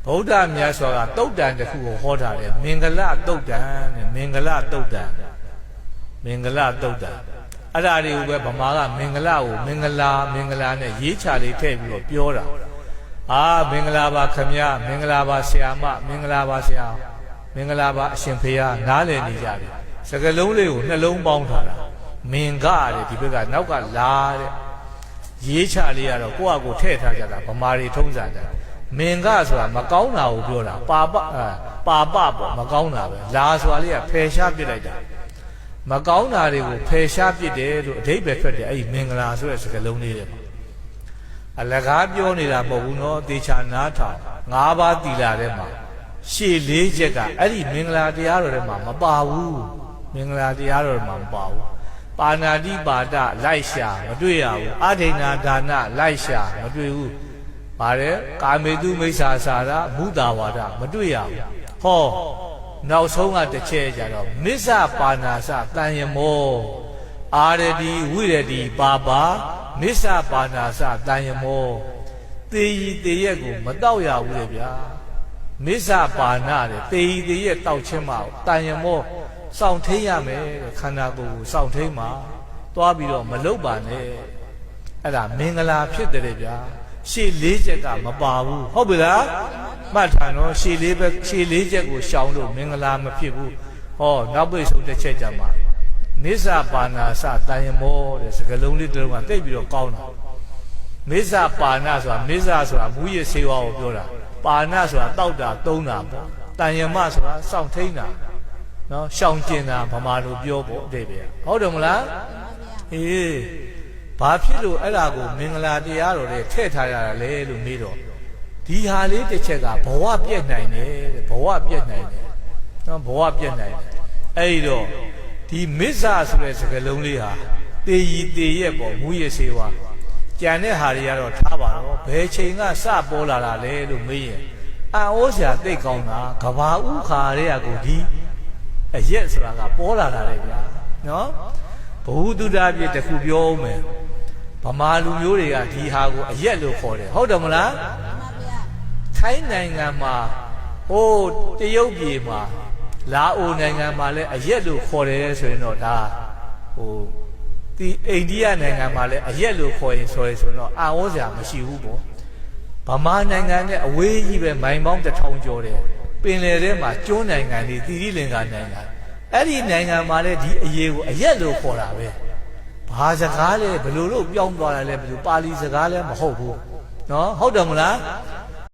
ဗုဒ္ဓမြတ်စွာကတုတ်တန်တစ်ခုကိုဟောထားတယ်မင်္ဂလတုတ်တန်တဲ့မင်္ဂလတုတ်တန်မင်္ဂလတုတ်တန်အဲ့ဒါတွေကိုပဲဗမာကမင်္ဂလကိုမင်္ဂလာနဲ့ရေးချလေးထည့်ပြီးတော့ပြောတာမင်္ဂလာပါခမရမင်္ဂလာပါဆရာမမင်္ဂလာပါဆရာမင်္ဂလာပါအရှင်ဖေဟာနားလည်နေကြတယ်စကလုံးလေးကိုနှလုံးပေါင်းထားတာမင်္ဂတဲ့ဒီဘက်ကနောက်ကလာတဲ့ရေးချလေးကတော့ကိုယ့်အကိုထည့်ထားကြတာဗမာတွေထုံးစံတယ်မင်္ဂဆိုတာမကောင်းတာကိုပြောတာပါပပေါ့မကောင်းတာပဲလာဆိုတာလေးကဖယ်ရှားပစ်လိုက်တာမကောင်းတာတွေကိုဖယ်ရှားပစ်တယ်လို့အဓိပ္ပာယ်ထွက်တယ်အဲ့ဒီမင်္ဂလာဆိုတဲ့စကားလုံးလေးတွေအလကားပြောနေတာမဟုတ်ဘူးနော်သေချာနားထောင်၅ပါးသီလထဲမှာရှေ့၄ချက်ကအဲ့ဒီမင်္ဂလာတရားတော်ထဲမှာမပါဘူးမင်္ဂလာတရားတော်မှာမပါဘူးပါဏာတိပါဒလိုက်ရှာမတွေ့ရဘူးအဋိဏဒါနလိုက်ရှာမတွေ့ဘူးပါတယ်ကာမေတုမိစ္ဆာစာရမုတာဝါဒမတွေ့ရဘူးဟောနောက်ဆုံးကတစ်ချက်ကြတော့မစ္ဆပါဏာစတန်ယမောအာရတိဝိရတိပါပါမစ္ဆပါဏာစတန်ယမောသေရီသေရက်ကိုမတောက်ရဘူးလေဗျာမစ္ဆပါဏတဲ့သေရီသေရက်တောက်ခြင်းမတန်ယမောစောင့်ထိန်ရမယ်ခန္ဓာကိုယ်ကိုစောင့်ထိန်မှာသွားပြီးတော့မလုတ်ပါနဲ့အဲ့ဒါမင်္ဂလာဖြစ်တယ်ဗျာရှေ့၄ချက်ကမပါဘူးဟုတ်ပြီလားမှတ်ထားနော်ရှေ့၄ချက်ကိုရှောင်လို့မင်္ဂလာမဖြစ်ဘူးဟောနောက်ပိတ်ဆုံးတစ်ချက်ကြမှာမစ္ဆပါဏာစတန်ယမောတဲ့စကားလုံးလေးတစ်လုံးကတိတ်ပြီးတော့ကောင်းတာမစ္ဆပါဏဆိုတာမစ္ဆဆိုတာမူရစေဝါကိုပြောတာပါဏဆိုတာတောက်တာသုံးတာပေါ့တန်ယမဆိုတာစောင့်ထိန်တာနော်ရှောင်ကျင်တာဗမာလိုပြောဖို့အတိတ်ပဲဟုတ်တယ်မလားအေးဘာဖြစ်လို့အဲ့ဒါကိုမင်္ဂလာတရားတော်တွေထည့်ထားရတာလဲလို့မေးတော့ဒီဟာလေးတစ်ချက်ကဘဝပြည့်နိုင်တယ်တဲ့ဘဝပြည့်နိုင်တယ်နော်ဘဝပြည့်နိုင်တယ်အဲ့ဒီတော့ဒီမစ္ဆာဆိုတဲ့စကားလုံးလေးဟာတေရီတေရက်ပေါ့မူရစေဝါကြံတဲ့ဟာတွေကတော့ထားပါတော့ဘယ်ချိန်ကစပေါ်လာတာလဲလို့မေးရင်အံ့ဩစရာသိကောင်းတာကဘာဥခါတဲ့ကိုဒီအရက်ဆိုတာကပေါ်လာတာလေဗျာနော်ဘဝတုဒ္ဒပြည့်တစ်ခုပြောအောင်မယ်ဗမာလူမျိုးတွေကဒီဟာကိုအရက်လို့ခေါ်တယ်ဟုတ်တယ်မလားထိုင်းနိုင်ငံမှာဟိုတရုတ်ပြည်မှာလာအိုနိုင်ငံမှာလည်းအရက်လို့ခေါ်တယ်ဆိုရင်တော့ဒါဟိုဒီအိန္ဒိယနိုင်ငံမှာလည်းအရက်လို့ခေါ်ရင်ဆိုရင်တော့အာဝစရာမရှိဘူးပေါ့ဗမာနိုင်ငံနဲ့အဝေးကြီးပဲမိုင်ပေါင်း1000ကျော်တယ်ပင်လယ်ထဲမှာကျွန်းနိုင်ငံတွေသီရိလင်္ကာနိုင်ငံအဲ့ဒီနိုင်ငံမှာလည်းဒီအရေးကိုအရက်လို့ခေါ်တာပဲဘာစကားလဲဘယ်လိုလို့ပြောင်းသွားတာလဲဘယ်လိုပါဠိစကားလဲမဟုတ်ဘူးနော်ဟုတ်တယ်မလား